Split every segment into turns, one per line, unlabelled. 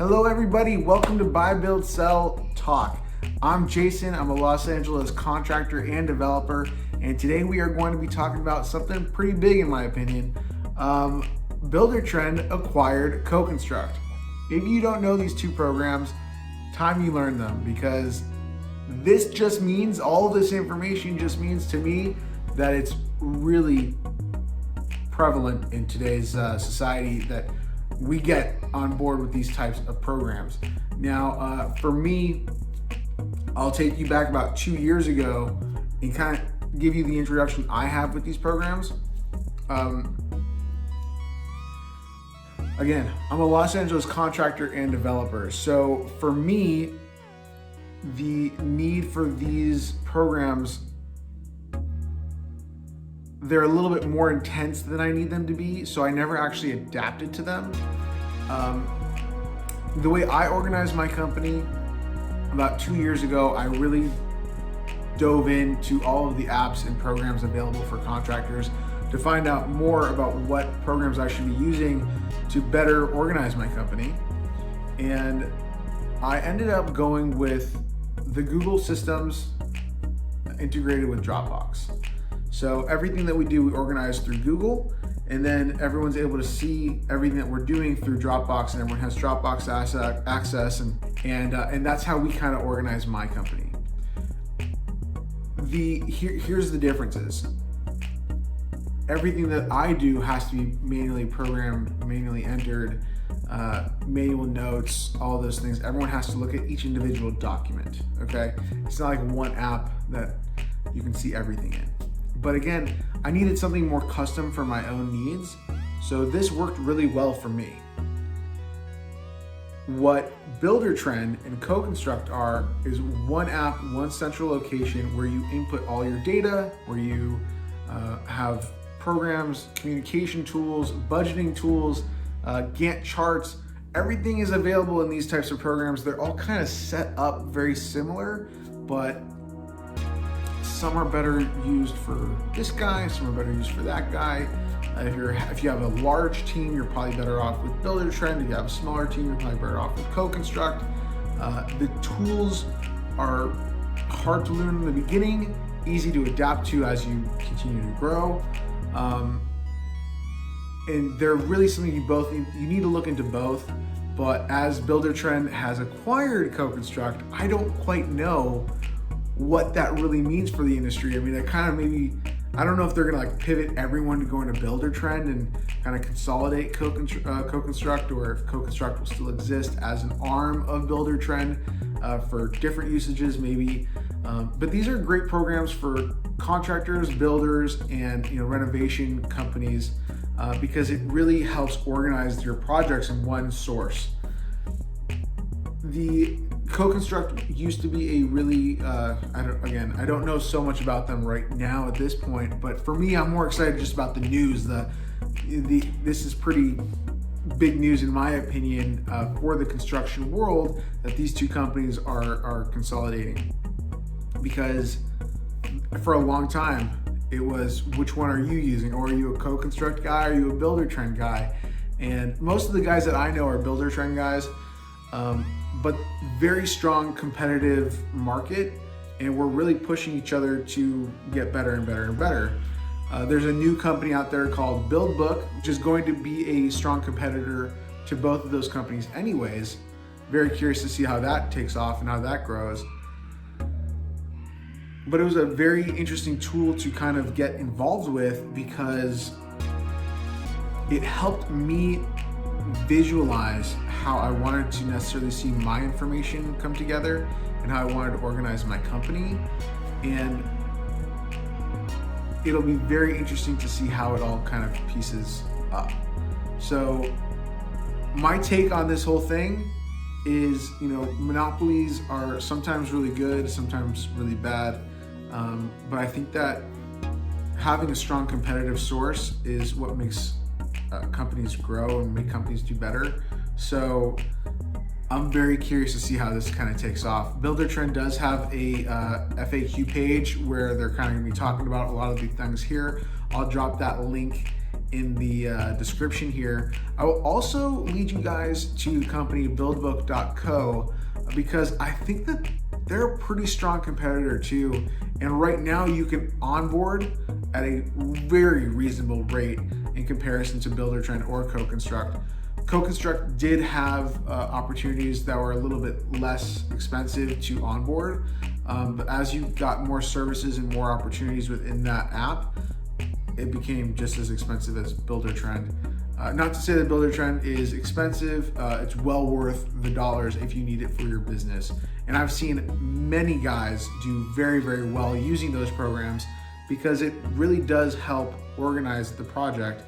Hello everybody, welcome to Buy, Build, Sell Talk. I'm Jason, I'm a Los Angeles contractor and developer, and today we are going to be talking about something pretty big in my opinion. Buildertrend acquired CoConstruct. If you don't know these two programs, time you learn them, because this just means, all of this information just means to me that it's really prevalent in today's society that we get on board with these types of programs. Now, for me, I'll take you back about 2 years ago and kind of give you the introduction I have with these programs. Again, I'm a Los Angeles contractor and developer. So for me, the need for these programs, they're a little bit more intense than I need them to be, so I never actually adapted to them. The way I organized my company about 2 years ago, I really dove into all of the apps and programs available for contractors to find out more about what programs I should be using to better organize my company. And I ended up going with the Google systems integrated with Dropbox. So everything that we do, we organize through Google, and then everyone's able to see everything that we're doing through Dropbox, and everyone has Dropbox access, and that's how we kind of organize my company. Here's the differences. Everything that I do has to be manually programmed, manually entered, manual notes, all those things. Everyone has to look at each individual document, okay? It's not like one app that you can see everything in. But again, I needed something more custom for my own needs, so this worked really well for me. What Buildertrend and CoConstruct are is one app, one central location where you input all your data, where you have programs, communication tools, budgeting tools, Gantt charts. Everything is available in these types of programs. They're all kind of set up very similar, but some are better used for this guy, some are better used for that guy. If you have a large team, you're probably better off with Buildertrend. If you have a smaller team, you're probably better off with CoConstruct. The tools are hard to learn in the beginning, easy to adapt to as you continue to grow. And they're really something you need to look into both. But as Buildertrend has acquired CoConstruct, I don't quite know what that really means for the industry. I mean, that kind of maybe, I don't know if they're gonna like pivot everyone to going to Buildertrend and kind of consolidate CoConstruct, or if CoConstruct will still exist as an arm of Buildertrend for different usages maybe. But these are great programs for contractors, builders, and renovation companies because it really helps organize your projects in one source. The CoConstruct used to be a really, I don't know so much about them right now at this point, but for me, I'm more excited just about the news. This is pretty big news in my opinion for the construction world, that these two companies are consolidating. Because for a long time, it was, which one are you using? Or are you a CoConstruct guy? Or are you a Buildertrend guy? And most of the guys that I know are Buildertrend guys. But very strong competitive market, and we're really pushing each other to get better and better and better. There's a new company out there called BuildBook, which is going to be a strong competitor to both of those companies anyways. Very curious to see how that takes off and how that grows. But it was a very interesting tool to kind of get involved with because it helped me visualize how I wanted to necessarily see my information come together and how I wanted to organize my company. And it'll be very interesting to see how it all kind of pieces up. So my take on this whole thing is, monopolies are sometimes really good, sometimes really bad. But I think that having a strong competitive source is what makes companies grow and make companies do better. So I'm very curious to see how this kind of takes off. Buildertrend does have a FAQ page where they're kind of going to be talking about a lot of the things here. I'll drop that link in the description here. I will also lead you guys to the company BuildBook.co because I think that they're a pretty strong competitor too. And right now you can onboard at a very reasonable rate in comparison to Buildertrend or CoConstruct. CoConstruct did have opportunities that were a little bit less expensive to onboard, but as you got more services and more opportunities within that app, it became just as expensive as Buildertrend. Not to say that Buildertrend is expensive, it's well worth the dollars if you need it for your business. And I've seen many guys do very, very well using those programs because it really does help organize the project.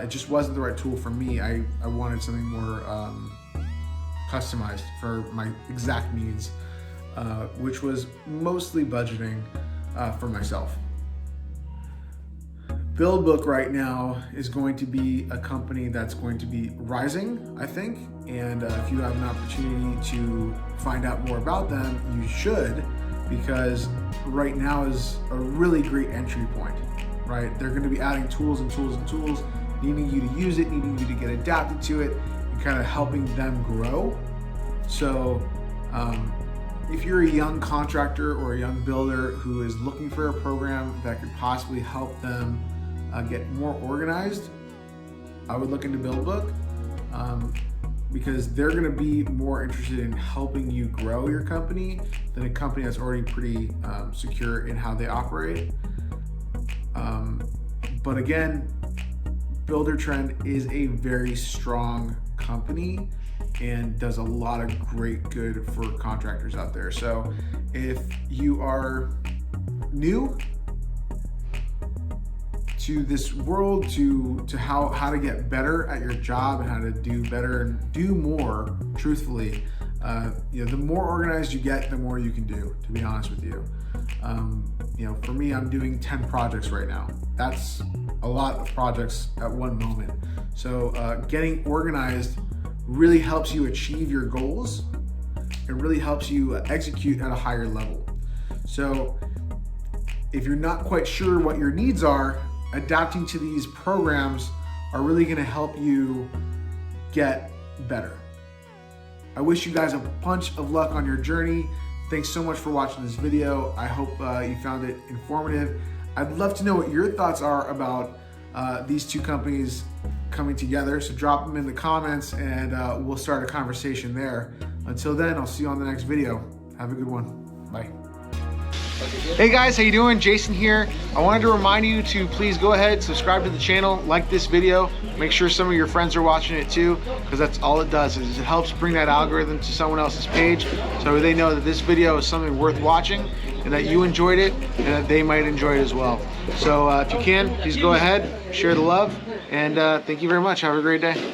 It just wasn't the right tool for me. I wanted something more customized for my exact needs, which was mostly budgeting for myself. BuildBook right now is going to be a company that's going to be rising, I think. And if you have an opportunity to find out more about them, you should, because right now is a really great entry point, right? They're going to be adding tools and tools and tools, needing you to use it, needing you to get adapted to it, and kind of helping them grow. So if you're a young contractor or a young builder who is looking for a program that could possibly help them get more organized, I would look into BuildBook because they're going to be more interested in helping you grow your company than a company that's already pretty secure in how they operate. But again, Buildertrend is a very strong company and does a lot of great good for contractors out there. So if you are new to this world, to how to get better at your job and how to do better and do more, truthfully, the more organized you get, the more you can do, to be honest with you. For me, I'm doing 10 projects right now. That's a lot of projects at one moment. So getting organized really helps you achieve your goals. It really helps you execute at a higher level. So if you're not quite sure what your needs are, adapting to these programs are really going to help you get better. I wish you guys a bunch of luck on your journey. Thanks so much for watching this video. I hope you found it informative. I'd love to know what your thoughts are about these two companies coming together. So drop them in the comments and we'll start a conversation there. Until then, I'll see you on the next video. Have a good one. Bye. Hey guys, how you doing? Jason here. I wanted to remind you to please go ahead, subscribe to the channel, like this video, make sure some of your friends are watching it too, because that's all it does, is it helps bring that algorithm to someone else's page so they know that this video is something worth watching and that you enjoyed it and that they might enjoy it as well. So if you can, please go ahead, share the love, and thank you very much. Have a great day.